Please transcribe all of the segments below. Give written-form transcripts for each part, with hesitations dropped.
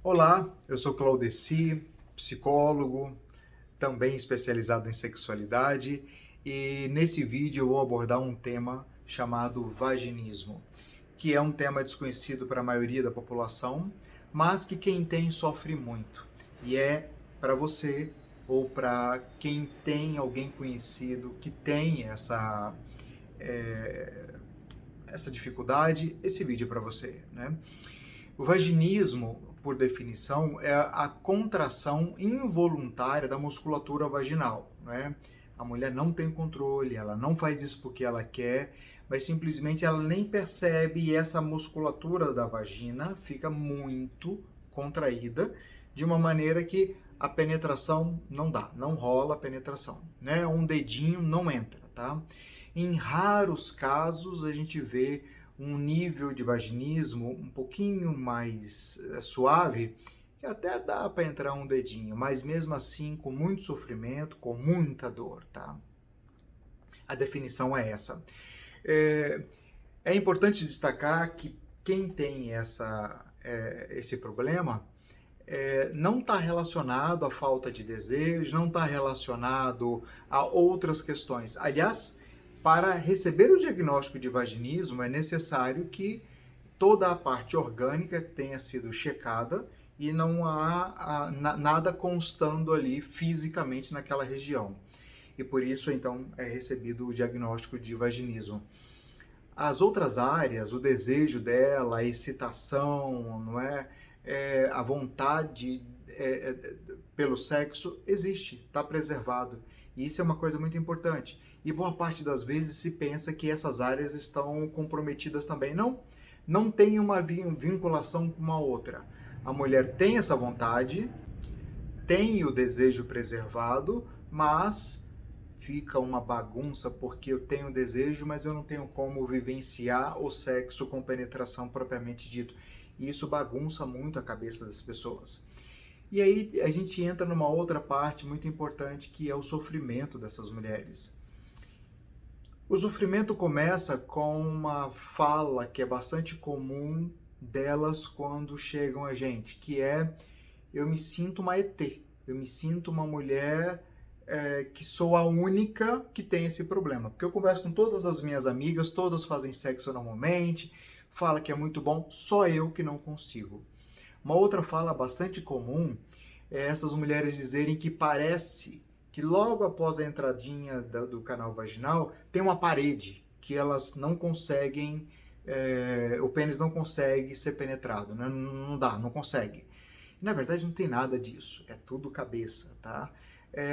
Olá, eu sou Claudeci, psicólogo, também especializado em sexualidade, e nesse vídeo eu vou abordar um tema chamado vaginismo, que é um tema desconhecido para a maioria da população, mas que quem tem sofre muito. E é para você ou para quem tem alguém conhecido que tem eh, essa dificuldade, esse vídeo é para você, né? O vaginismo, por definição, é a contração involuntária da musculatura vaginal, né? A mulher não tem controle, ela não faz isso porque ela quer, mas simplesmente ela nem percebe e essa musculatura da vagina fica muito contraída, de uma maneira que a penetração não dá, não rola a penetração, né? Um dedinho não entra, tá? Em raros casos a gente vê um nível de vaginismo um pouquinho mais suave, que até dá para entrar um dedinho, mas mesmo assim com muito sofrimento, com muita dor, tá? A definição é essa. É, é importante destacar que quem tem esse problema não está relacionado à falta de desejo, não está relacionado a outras questões. Aliás, para receber o diagnóstico de vaginismo é necessário que toda a parte orgânica tenha sido checada e não há nada constando ali fisicamente naquela região. E por isso, então, é recebido o diagnóstico de vaginismo. As outras áreas, o desejo dela, a excitação, não é? A vontade pelo sexo existe, está preservado. E isso é uma coisa muito importante. E boa parte das vezes se pensa que essas áreas estão comprometidas também. Não, não tem uma vinculação com uma outra. A mulher tem essa vontade, tem o desejo preservado, mas fica uma bagunça porque eu tenho desejo, mas eu não tenho como vivenciar o sexo com penetração propriamente dito. E isso bagunça muito a cabeça das pessoas. E aí a gente entra numa outra parte muito importante que é o sofrimento dessas mulheres. O sofrimento começa com uma fala que é bastante comum delas quando chegam a gente, que é: eu me sinto uma ET, eu me sinto uma mulher que sou a única que tem esse problema. Porque eu converso com todas as minhas amigas, todas fazem sexo normalmente, fala que é muito bom, só eu que não consigo. Uma outra fala bastante comum é essas mulheres dizerem que parece que logo após a entradinha do canal vaginal tem uma parede que elas não conseguem, o pênis não consegue ser penetrado, né? Não dá, não consegue. Na verdade não tem nada disso, é tudo cabeça, tá?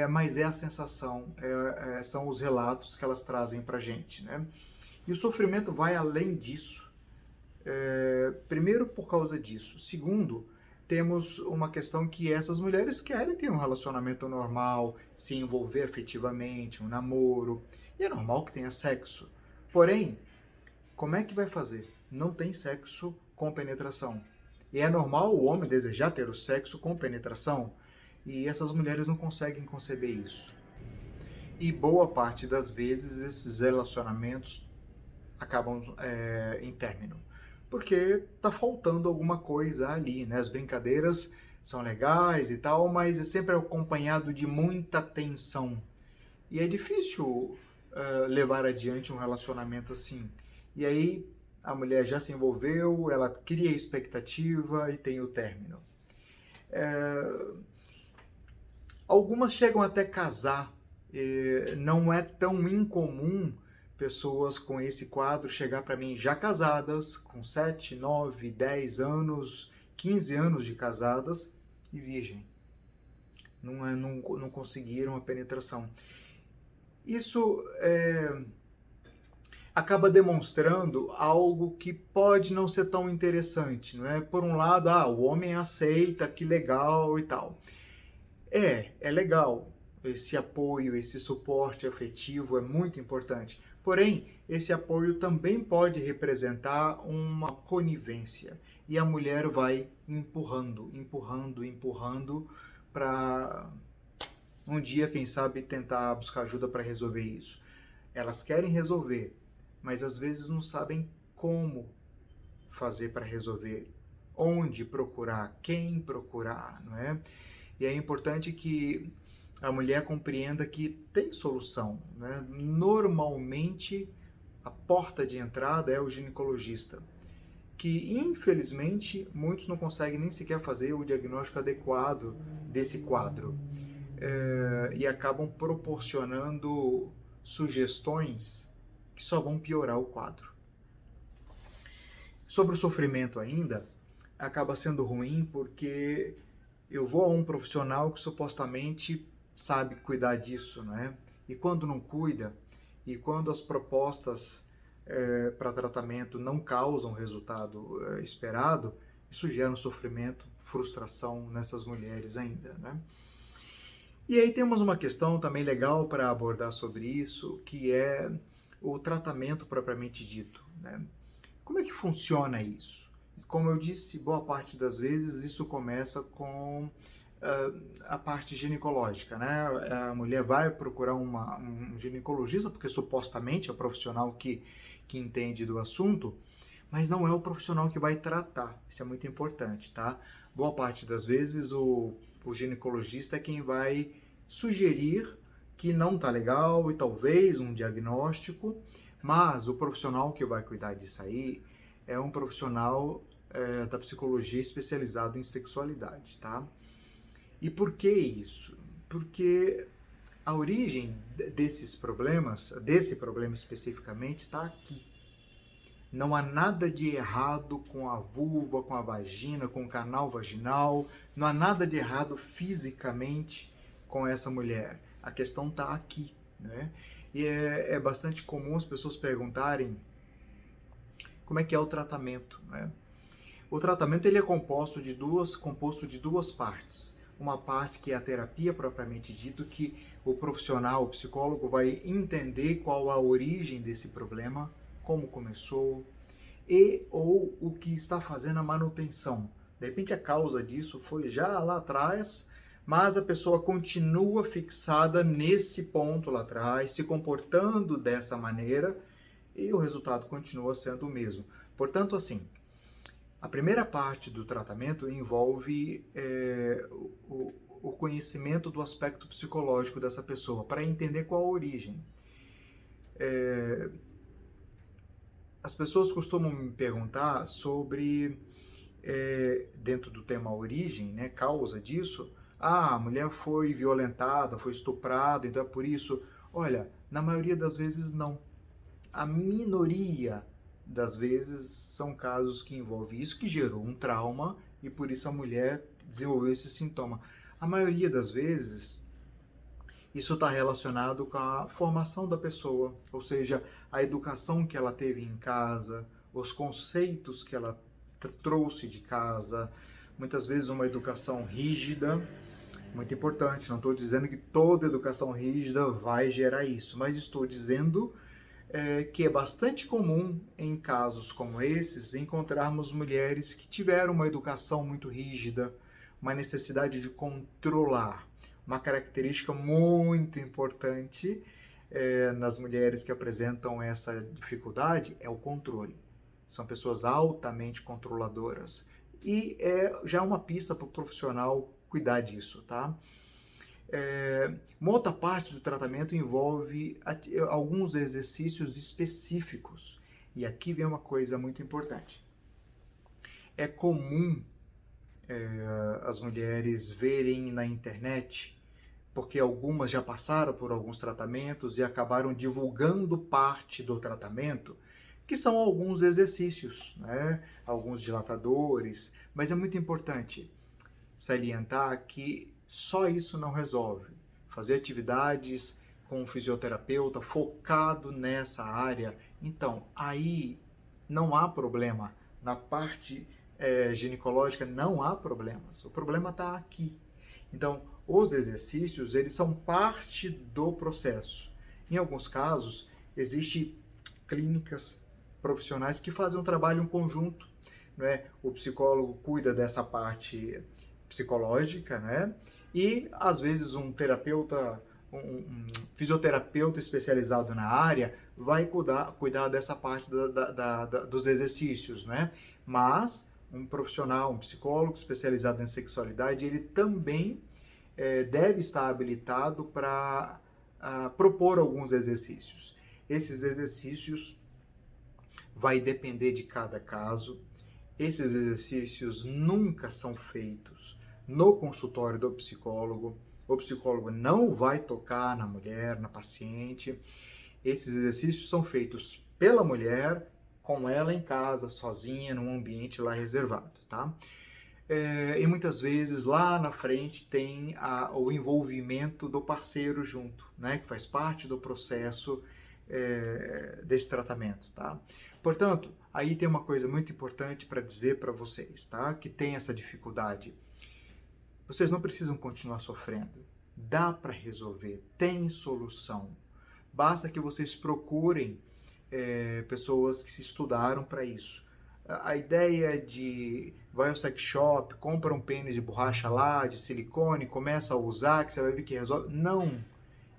Mas é a sensação, são os relatos que elas trazem pra gente, né? E o sofrimento vai além disso. Primeiro por causa disso. Segundo, temos uma questão que essas mulheres querem ter um relacionamento normal, se envolver afetivamente, um namoro, e é normal que tenha sexo. Porém, como é que vai fazer? Não tem sexo com penetração. E é normal o homem desejar ter o sexo com penetração, e essas mulheres não conseguem conceber isso. E boa parte das vezes esses relacionamentos acabam em término, porque tá faltando alguma coisa ali, né? As brincadeiras são legais e tal, mas é sempre acompanhado de muita tensão. E é difícil levar adiante um relacionamento assim. E aí a mulher já se envolveu, ela cria expectativa e tem o término. Algumas chegam até casar. Não é tão incomum pessoas com esse quadro chegar para mim já casadas, com 7, 9, 10 anos, 15 anos de casadas e virgem. Não conseguiram a penetração. Isso acaba demonstrando algo que pode não ser tão interessante, não é? Por um lado, o homem aceita, que legal e tal. É legal. Esse apoio, esse suporte afetivo é muito importante. Porém, esse apoio também pode representar uma conivência. E a mulher vai empurrando, empurrando, empurrando para um dia, quem sabe, tentar buscar ajuda para resolver isso. Elas querem resolver, mas às vezes não sabem como fazer para resolver. onde procurar, quem procurar, não é? E é importante que a mulher compreenda que tem solução, né? Normalmente, a porta de entrada é o ginecologista, que infelizmente muitos não conseguem nem sequer fazer o diagnóstico adequado desse quadro, e acabam proporcionando sugestões que só vão piorar o quadro. Sobre o sofrimento ainda, acaba sendo ruim porque eu vou a um profissional que supostamente sabe cuidar disso, né? E quando não cuida, e quando as propostas para tratamento não causam o resultado esperado, isso gera um sofrimento, frustração nessas mulheres ainda, né? E aí temos uma questão também legal para abordar sobre isso, que é o tratamento propriamente dito, né? Como é que funciona isso? Como eu disse, boa parte das vezes isso começa com a parte ginecológica, né? A mulher vai procurar um ginecologista, porque supostamente é o profissional que entende do assunto, mas não é o profissional que vai tratar. Isso é muito importante, tá? Boa parte das vezes o ginecologista é quem vai sugerir que não está legal e talvez um diagnóstico, mas o profissional que vai cuidar disso aí é um profissional da psicologia especializado em sexualidade, tá? E por que isso? Porque a origem desses problemas, desse problema especificamente, está aqui. Não há nada de errado com a vulva, com a vagina, com o canal vaginal, não há nada de errado fisicamente com essa mulher. A questão está aqui, né? E é bastante comum as pessoas perguntarem como é que é o tratamento, né? O tratamento ele é composto de duas partes. Uma parte que é a terapia propriamente dito, que o profissional, o psicólogo vai entender qual a origem desse problema, como começou e ou o que está fazendo a manutenção. De repente a causa disso foi já lá atrás, mas a pessoa continua fixada nesse ponto lá atrás, se comportando dessa maneira e o resultado continua sendo o mesmo. Portanto, assim, a primeira parte do tratamento envolve o conhecimento do aspecto psicológico dessa pessoa, para entender qual a origem. As pessoas costumam me perguntar sobre, dentro do tema origem, né, causa disso, a mulher foi violentada, foi estuprada, então é por isso. Olha, na maioria das vezes não. A minoria das vezes são casos que envolvem isso, que gerou um trauma e por isso a mulher desenvolveu esse sintoma. A maioria das vezes isso está relacionado com a formação da pessoa, ou seja, a educação que ela teve em casa, os conceitos que ela trouxe de casa, muitas vezes uma educação rígida, muito importante. Não estou dizendo que toda educação rígida vai gerar isso, mas estou dizendo que é bastante comum em casos como esses encontrarmos mulheres que tiveram uma educação muito rígida, uma necessidade de controlar. Uma característica muito importante nas mulheres que apresentam essa dificuldade é o controle. São pessoas altamente controladoras. E é já uma pista para o profissional cuidar disso, tá? Uma outra parte do tratamento envolve alguns exercícios específicos. E aqui vem uma coisa muito importante. É comum as mulheres verem na internet, porque algumas já passaram por alguns tratamentos e acabaram divulgando parte do tratamento, que são alguns exercícios, né? Alguns dilatadores, mas é muito importante salientar que só isso não resolve. Fazer atividades com um fisioterapeuta focado nessa área, então aí não há problema. Na parte ginecológica não há problemas, o problema está aqui. Então, os exercícios, eles são parte do processo. Em alguns casos, existem clínicas profissionais que fazem um trabalho em conjunto, né? O psicólogo cuida dessa parte psicológica, né? E, às vezes, um terapeuta, um fisioterapeuta especializado na área vai cuidar dessa parte dos exercícios, né? Mas um profissional, um psicólogo especializado em sexualidade, ele também deve estar habilitado para propor alguns exercícios. Esses exercícios vai depender de cada caso. Esses exercícios nunca são feitos no consultório do psicólogo. O psicólogo não vai tocar na mulher, na paciente. Esses exercícios são feitos pela mulher, com ela em casa, sozinha, num ambiente lá reservado, tá? E muitas vezes lá na frente tem o envolvimento do parceiro junto, né? Que faz parte do processo desse tratamento, tá? Portanto, aí tem uma coisa muito importante para dizer para vocês, tá? Que tem essa dificuldade. Vocês não precisam continuar sofrendo. Dá para resolver, tem solução. Basta que vocês procurem pessoas que se estudaram para isso. A ideia de vai ao sex shop, compra um pênis de borracha lá, de silicone, começa a usar, que você vai ver que resolve. Não,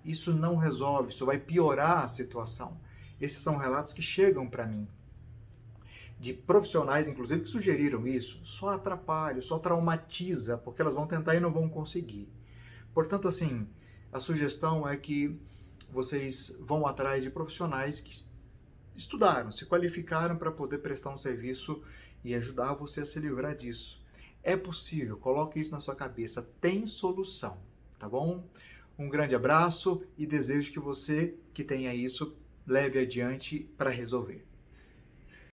isso não resolve, isso vai piorar a situação. Esses são relatos que chegam para mim, de profissionais, inclusive, que sugeriram isso. Só atrapalha, só traumatiza, porque elas vão tentar e não vão conseguir. Portanto, assim, a sugestão é que vocês vão atrás de profissionais que estudaram, se qualificaram para poder prestar um serviço e ajudar você a se livrar disso. É possível, coloque isso na sua cabeça, tem solução, tá bom? Um grande abraço e desejo que você que tenha isso leve adiante para resolver.